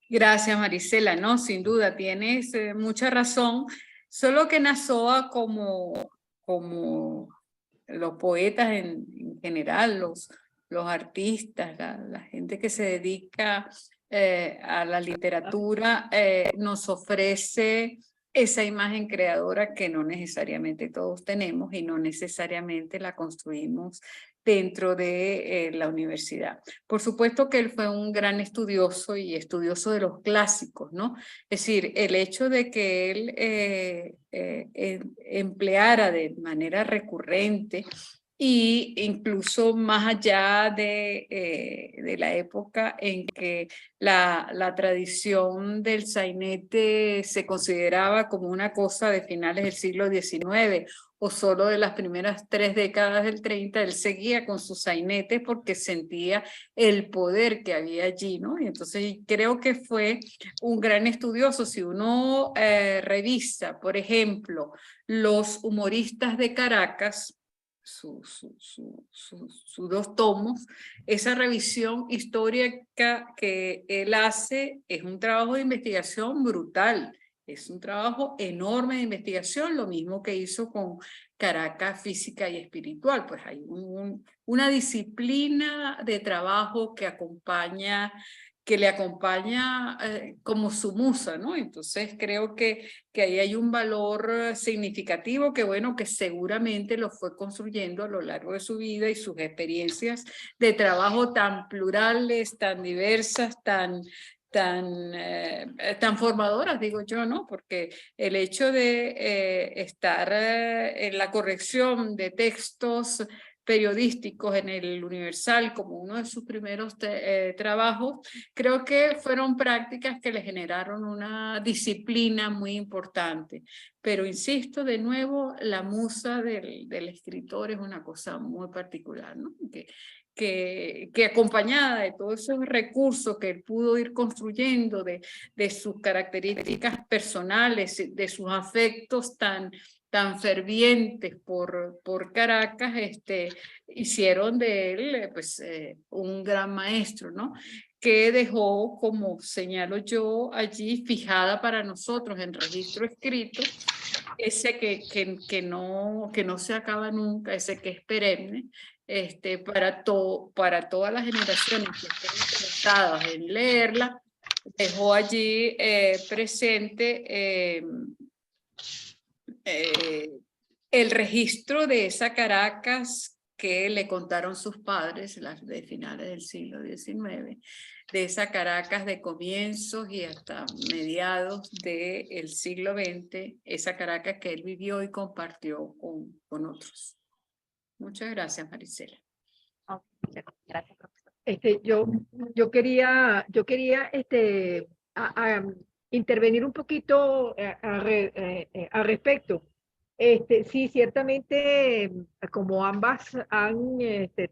Gracias, Marisela. No, sin duda, tienes mucha razón. Solo que Nazoa, como los poetas en general, los artistas, la gente que se dedica a la literatura, nos ofrece esa imagen creadora que no necesariamente todos tenemos y no necesariamente la construimos dentro de la universidad. Por supuesto que él fue un gran estudioso y estudioso de los clásicos, ¿no? Es decir, el hecho de que él empleara de manera recurrente y incluso más allá de la época en que la tradición del sainete se consideraba como una cosa de finales del siglo XIX o solo de las primeras 3 décadas del 30, él seguía con sus sainetes porque sentía el poder que había allí, ¿no? Y entonces creo que fue un gran estudioso. Si uno revisa, por ejemplo, los humoristas de Caracas, sus 2 tomos, esa revisión histórica que él hace es un trabajo de investigación brutal. Es un trabajo enorme de investigación, lo mismo que hizo con Caracas Física y Espiritual. Pues hay una disciplina de trabajo que le acompaña como su musa, ¿no? Entonces creo que ahí hay un valor significativo que, bueno, que seguramente lo fue construyendo a lo largo de su vida y sus experiencias de trabajo tan plurales, tan diversas, tan formadoras, digo yo, ¿no? Porque el hecho de estar en la corrección de textos periodísticos en el Universal como uno de sus primeros trabajos, creo que fueron prácticas que le generaron una disciplina muy importante. Pero insisto, de nuevo, la musa del escritor es una cosa muy particular, ¿no? que acompañada de todos esos recursos que él pudo ir construyendo, de sus características personales, de sus afectos tan fervientes por Caracas, hicieron de él pues, un gran maestro, ¿no? Que dejó, como señalo yo allí, fijada para nosotros en registro escrito, ese que no se acaba nunca, ese que es perenne, para todas las generaciones que estén interesadas en leerla. Dejó allí presente el registro de esa Caracas que le contaron sus padres, las de finales del siglo XIX, de esa Caracas de comienzos y hasta mediados del siglo XX, esa Caracas que él vivió y compartió con otros. Muchas gracias, Marisela. Ok, muchas gracias, profesor. Yo quería intervenir un poquito al respecto. Sí, ciertamente, como ambas han,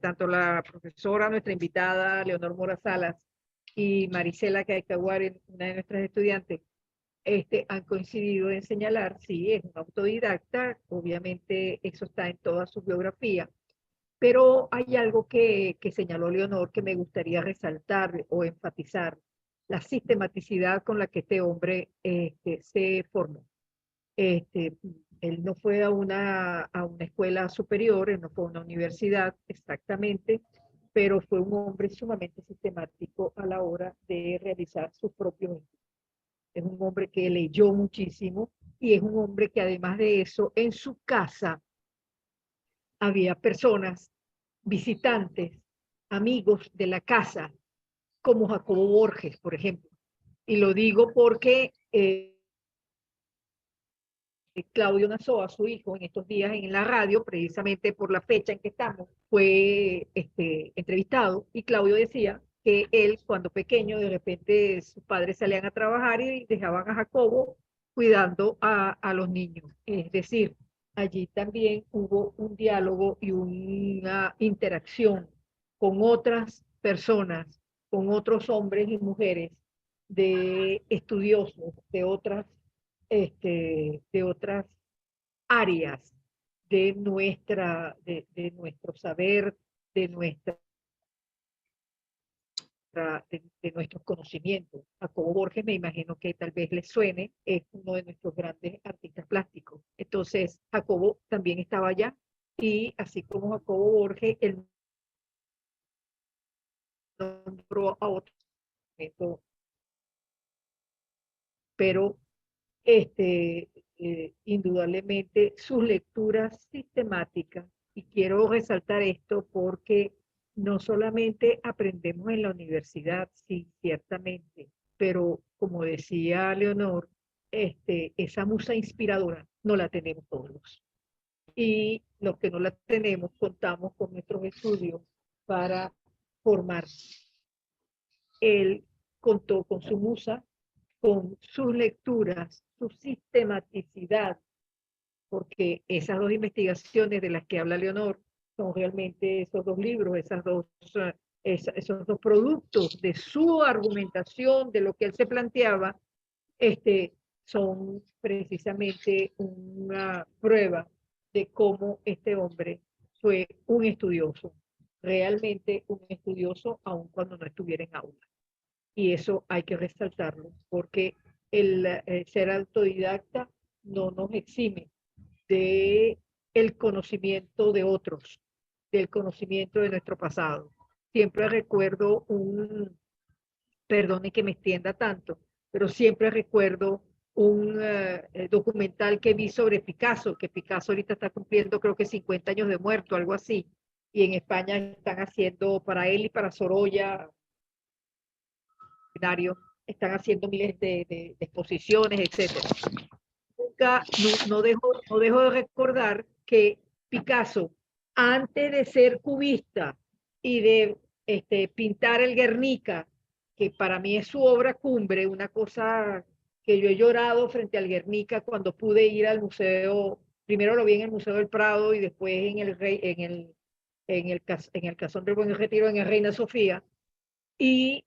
tanto la profesora, nuestra invitada, Leonor Mora Salas, y Marisela Caicagüare, una de nuestras estudiantes, han coincidido en señalar, sí, es un autodidacta, obviamente eso está en toda su biografía, pero hay algo que señaló Leonor que me gustaría resaltar o enfatizar, la sistematicidad con la que este hombre se formó. Él no fue a una escuela superior, él no fue a una universidad exactamente, pero fue un hombre sumamente sistemático a la hora de realizar sus propios estudios. Es un hombre que leyó muchísimo y es un hombre que además de eso, en su casa había personas, visitantes, amigos de la casa, como Jacobo Borges, por ejemplo. Y lo digo porque Claudio Nazoa, su hijo, en estos días en la radio, precisamente por la fecha en que estamos, fue entrevistado y Claudio decía que él, cuando pequeño, de repente sus padres salían a trabajar y dejaban a Jacobo cuidando a los niños. Es decir, allí también hubo un diálogo y una interacción con otras personas, con otros hombres y mujeres de estudiosos de otras áreas de nuestro saber, de nuestros conocimientos. Jacobo Borges, me imagino que tal vez les suene, es uno de nuestros grandes artistas plásticos. Entonces, Jacobo también estaba allá y así como Jacobo Borges, él nombró a otro, pero indudablemente sus lecturas sistemáticas, y quiero resaltar esto porque no solamente aprendemos en la universidad, sí, ciertamente, pero como decía Leonor, esa musa inspiradora no la tenemos todos. Y los que no la tenemos, contamos con nuestros estudios para formarnos. Él contó con su musa, con sus lecturas, su sistematicidad, porque esas dos investigaciones de las que habla Leonor son realmente esos dos libros, esos dos productos de su argumentación, de lo que él se planteaba, son precisamente una prueba de cómo este hombre fue un estudioso, realmente un estudioso, aun cuando no estuviera en aula. Y eso hay que resaltarlo, porque el ser autodidacta no nos exime de el conocimiento de otros, del conocimiento de nuestro pasado. Siempre recuerdo perdone que me extienda tanto, pero siempre recuerdo un documental que vi sobre Picasso, que Picasso ahorita está cumpliendo creo que 50 años de muerto, algo así, y en España están haciendo para él y para Sorolla, están haciendo miles de exposiciones, etcétera. Nunca, no dejo de recordar que Picasso, antes de ser cubista y de pintar el Guernica, que para mí es su obra cumbre, una cosa que yo he llorado frente al Guernica cuando pude ir al museo, primero lo vi en el Museo del Prado y después en el en el Casón del Buen Retiro, en el Reina Sofía. Y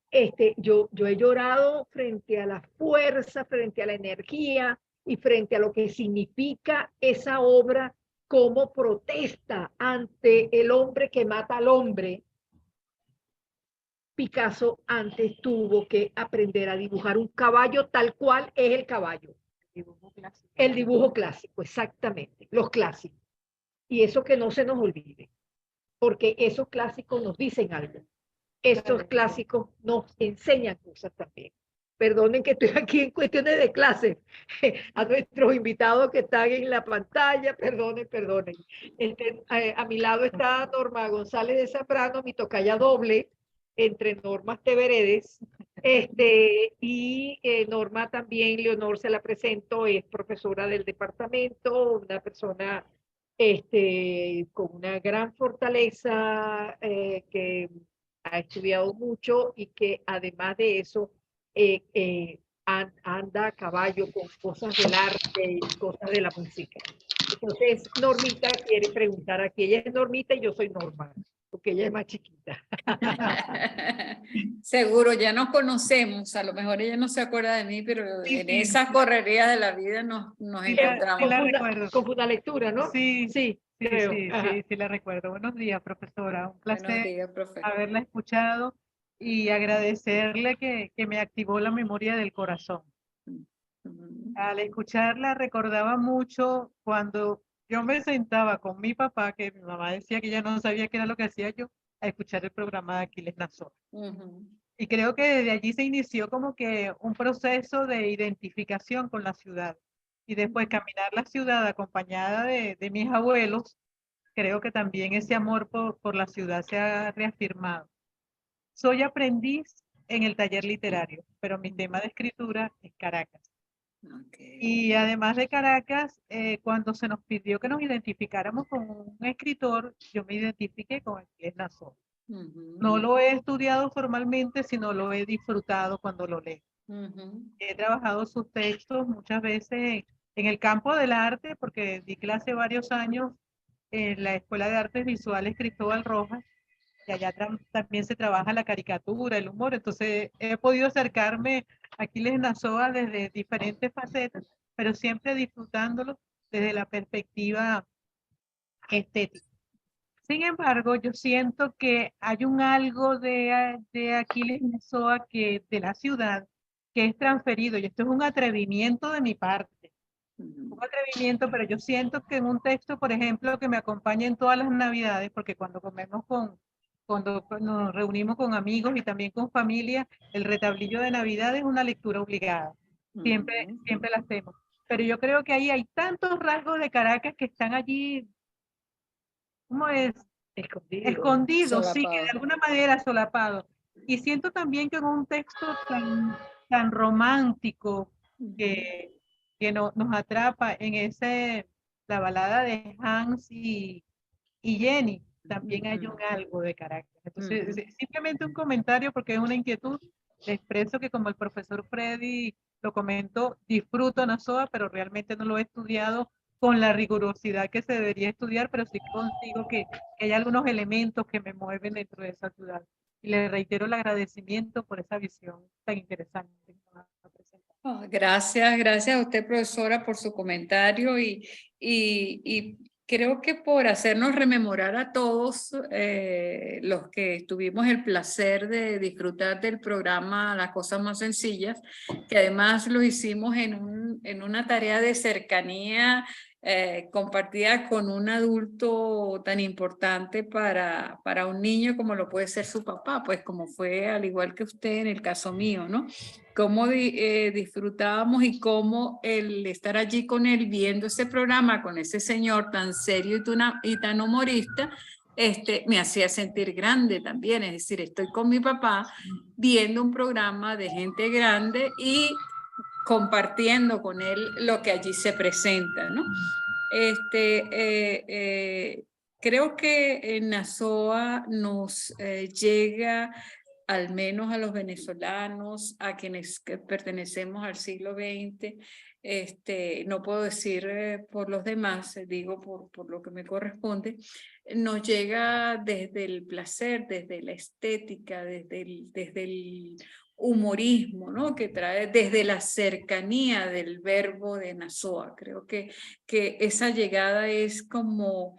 yo he llorado frente a la fuerza, frente a la energía y frente a lo que significa esa obra como protesta ante el hombre que mata al hombre. Picasso antes tuvo que aprender a dibujar un caballo tal cual es el caballo. El dibujo clásico, exactamente, los clásicos. Y eso que no se nos olvide, porque esos clásicos nos dicen algo. Estos clásicos nos enseñan cosas también. Perdonen que estoy aquí en cuestiones de clase. A nuestros invitados que están en la pantalla, perdonen. A mi lado está Norma González de Zambrano, mi tocaya doble, entre Norma Teveredes. Norma también, Leonor se la presento, es profesora del departamento, una persona con una gran fortaleza que ha estudiado mucho y que además de eso anda a caballo con cosas del arte y cosas de la música. Entonces, Normita quiere preguntar aquí. Ella es Normita y yo soy Norma, porque ella es más chiquita. Seguro, ya nos conocemos, a lo mejor ella no se acuerda de mí, pero Sí, en sí. esas correrías de la vida nos Sí, encontramos. la recuerdo. Con una lectura, ¿no? Sí, sí, creo. sí, la recuerdo. Buenos días, profesora. Un Buenos placer días, profe. haberla escuchado y agradecerle que me activó la memoria del corazón. Al escucharla recordaba mucho cuando yo me sentaba con mi papá, que mi mamá decía que ella no sabía qué era lo que hacía yo, a escuchar el programa de Aquiles Nazoa. Y creo que desde allí se inició como que un proceso de identificación con la ciudad. Y después caminar la ciudad acompañada de mis abuelos, creo que también ese amor por la ciudad se ha reafirmado. Soy aprendiz en el taller literario, pero mi tema de escritura es Caracas. Y además de Caracas, cuando se nos pidió que nos identificáramos con un escritor, yo me identifiqué con Aquiles Nazoa. No lo he estudiado formalmente, sino lo he disfrutado cuando lo leo. He trabajado sus textos muchas veces en el campo del arte, porque di clase varios años en la Escuela de Artes Visuales Cristóbal Rojas, y allá también se trabaja la caricatura, el humor, entonces he podido acercarme a Aquiles Nazoa desde diferentes facetas, pero siempre disfrutándolo desde la perspectiva estética. Sin embargo, yo siento que hay un algo de Aquiles Nazoa de la ciudad que es transferido, y esto es un atrevimiento de mi parte. Un atrevimiento, pero yo siento que en un texto, por ejemplo, que me acompaña en todas las navidades, porque cuando cuando nos reunimos con amigos y también con familia, el retablillo de Navidad es una lectura obligada. Siempre la hacemos. Pero yo creo que ahí hay tantos rasgos de Caracas que están allí, ¿cómo es? Escondido, sí, que de alguna manera solapado. Y siento también que en un texto tan romántico que nos atrapa en la balada de Hans y Jenny, también hay un algo de carácter. Entonces, simplemente un comentario porque es una inquietud. Le expreso que como el profesor Freddy lo comentó, disfruto Nazoa, pero realmente no lo he estudiado con la rigurosidad que se debería estudiar, pero sí consigo que hay algunos elementos que me mueven dentro de esa ciudad. Y le reitero el agradecimiento por esa visión tan interesante que nos ha presentado. Oh, gracias a usted, profesora, por su comentario y creo que por hacernos rememorar a todos los que tuvimos el placer de disfrutar del programa Las Cosas Más Sencillas, que además lo hicimos en una tarea de cercanía compartida con un adulto tan importante para un niño como lo puede ser su papá, pues como fue al igual que usted en el caso mío, ¿no? Cómo disfrutábamos y cómo el estar allí con él viendo ese programa, con ese señor tan serio y tan humorista, me hacía sentir grande también, es decir, estoy con mi papá viendo un programa de gente grande y compartiendo con él lo que allí se presenta, ¿no? Creo que en Nazoa nos llega al menos a los venezolanos, a quienes pertenecemos al siglo XX, no puedo decir por los demás, digo por lo que me corresponde, nos llega desde el placer, desde la estética, desde el humorismo, ¿no? Que trae desde la cercanía del verbo de Nazoa. Creo que esa llegada es como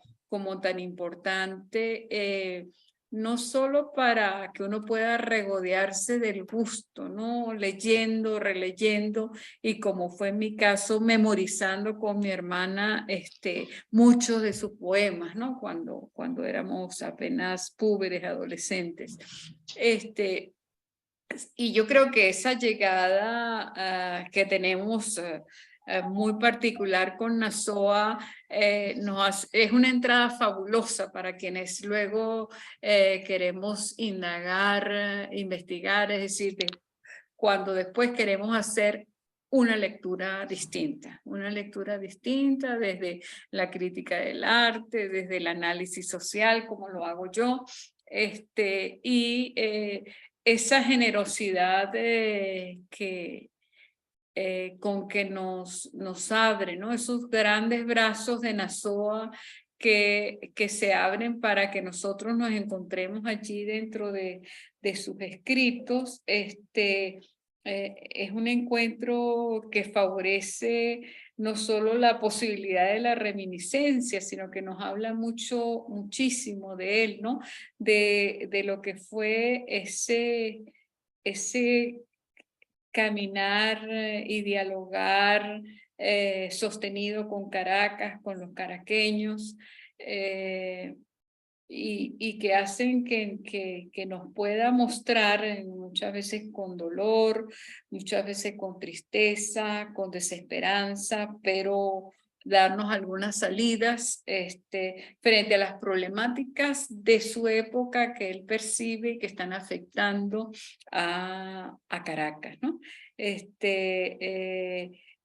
tan importante, no solo para que uno pueda regodearse del gusto, ¿no? Leyendo, releyendo, y como fue en mi caso, memorizando con mi hermana muchos de sus poemas, ¿no? Cuando éramos apenas púberes, adolescentes. Y yo creo que esa llegada que tenemos muy particular con Nazoa es una entrada fabulosa para quienes luego queremos indagar, investigar, es decir, cuando después queremos hacer una lectura distinta desde la crítica del arte, desde el análisis social, como lo hago yo, esa generosidad con que nos abre, ¿no? Esos grandes brazos de Nazoa que se abren para que nosotros nos encontremos allí dentro de sus escritos. Es un encuentro que favorece no solo la posibilidad de la reminiscencia, sino que nos habla muchísimo de él, ¿no? De lo que fue ese caminar y dialogar sostenido con Caracas, con los caraqueños, y que hacen que nos pueda mostrar muchas veces con dolor, muchas veces con tristeza, con desesperanza, pero darnos algunas salidas frente a las problemáticas de su época que él percibe que están afectando a Caracas, ¿no?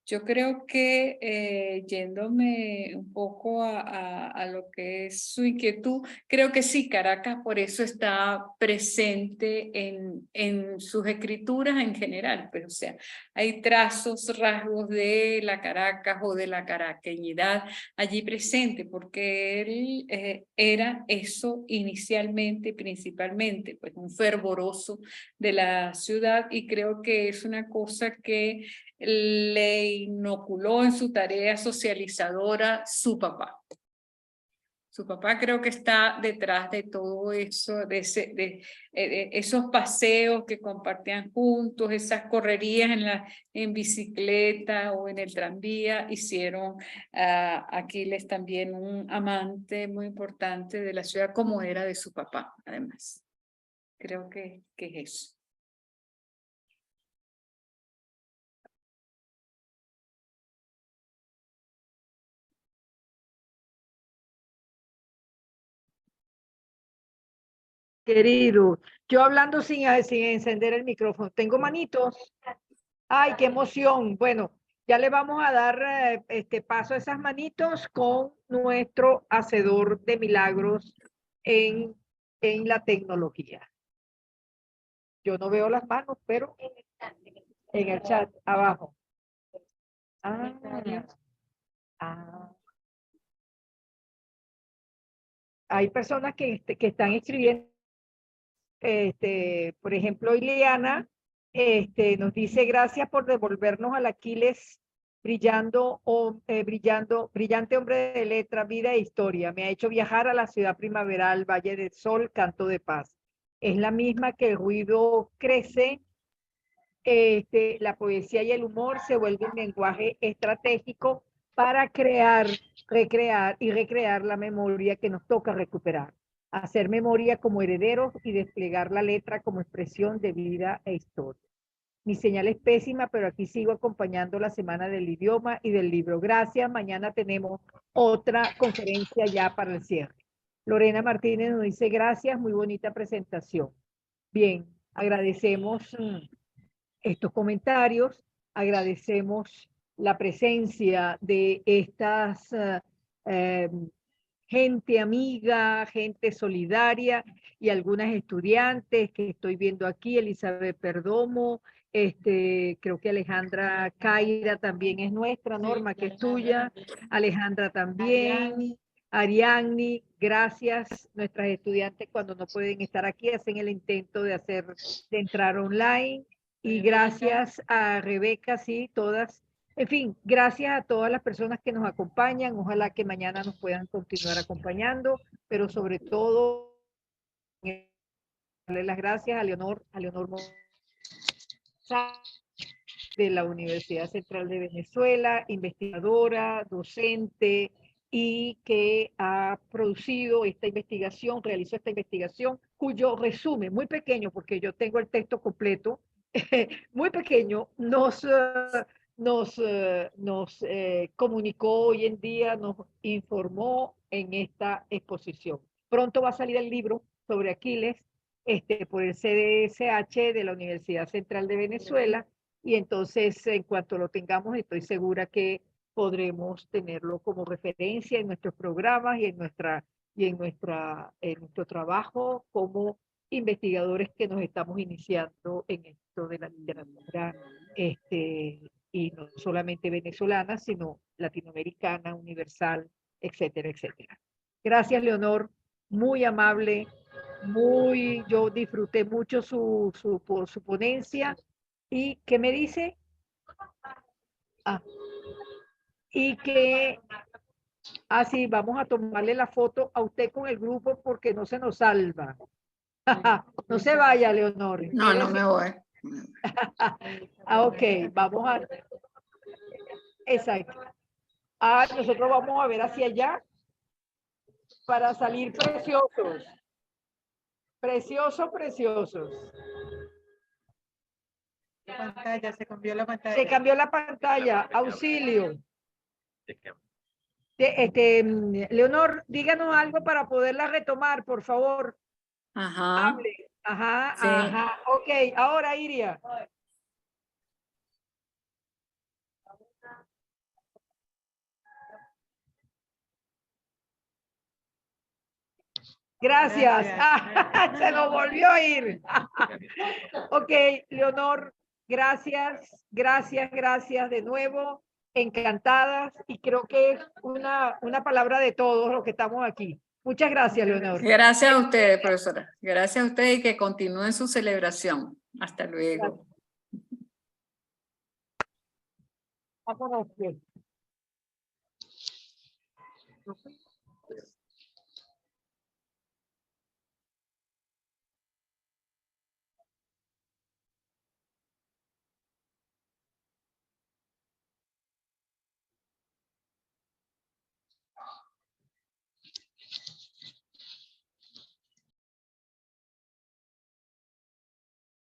Yo creo que yéndome un poco a lo que es su inquietud, creo que sí, Caracas por eso está presente en sus escrituras en general, pues, o sea, hay trazos, rasgos de la Caracas o de la caraqueñidad allí presente, porque él era eso inicialmente, principalmente, pues un fervoroso de la ciudad, y creo que es una cosa que le inoculó en su tarea socializadora su papá. Su papá creo que está detrás de todo eso, de esos paseos que compartían juntos, esas correrías en bicicleta o en el tranvía, hicieron a Aquiles también un amante muy importante de la ciudad, como era de su papá, además. Creo que es eso. Querido, yo hablando sin encender el micrófono, tengo manitos. Ay, qué emoción. Bueno, ya le vamos a dar paso a esas manitos con nuestro hacedor de milagros en la tecnología. Yo no veo las manos, pero en el chat abajo. Hay personas que están escribiendo. Por ejemplo, Ileana nos dice gracias por devolvernos al Aquiles brillante hombre de letra, vida e historia. Me ha hecho viajar a la ciudad primaveral, Valle del Sol, canto de paz. Es la misma que el ruido crece, la poesía y el humor se vuelven lenguaje estratégico para crear, recrear y recrear la memoria que nos toca recuperar. Hacer memoria como herederos y desplegar la letra como expresión de vida e historia. Mi señal es pésima, pero aquí sigo acompañando la semana del idioma y del libro. Gracias. Mañana tenemos otra conferencia ya para el cierre. Lorena Martínez nos dice gracias, muy bonita presentación. Bien, agradecemos estos comentarios, agradecemos la presencia de estas gente amiga, gente solidaria y algunas estudiantes que estoy viendo aquí, Elizabeth Perdomo, Creo que Alejandra Caira también es nuestra, Norma, que es tuya. Alejandra también. Ariadne, gracias. Nuestras estudiantes cuando no pueden estar aquí hacen el intento de entrar online. Y gracias a Rebeca, sí, todas. En fin, gracias a todas las personas que nos acompañan. Ojalá que mañana nos puedan continuar acompañando, pero sobre todo darle las gracias a Leonor de la Universidad Central de Venezuela, investigadora, docente, y que ha producido esta investigación, realizó esta investigación, cuyo resumen, muy pequeño, porque yo tengo el texto completo, muy pequeño, nos comunicó hoy en día, nos informó en esta exposición. Pronto va a salir el libro sobre Aquiles, por el CDSH de la Universidad Central de Venezuela, y entonces en cuanto lo tengamos estoy segura que podremos tenerlo como referencia en nuestros programas y en nuestro trabajo como investigadores que nos estamos iniciando en esto de la literatura, y no solamente venezolana, sino latinoamericana, universal, etcétera, etcétera. Gracias, Leonor, muy amable, yo disfruté mucho su ponencia. ¿Y qué me dice? Y que, sí, vamos a tomarle la foto a usted con el grupo porque no se nos salva. No se vaya, Leonor. No, no me voy. Ok, vamos a... Exacto. Nosotros vamos a ver hacia allá para salir preciosos. Preciosos. Pantalla, se cambió la pantalla. Se cambió la pantalla. Auxilio. Leonor, díganos algo para poderla retomar, por favor. Ajá. Hable. Ajá, Sí. ajá. Ok, ahora Iria. Gracias. Se nos volvió a ir. Ok, Leonor, gracias de nuevo. Encantadas, y creo que es una palabra de todos los que estamos aquí. Muchas gracias, Leonor. Gracias a ustedes, profesora. Gracias a ustedes y que continúen su celebración. Hasta luego. Vámonos.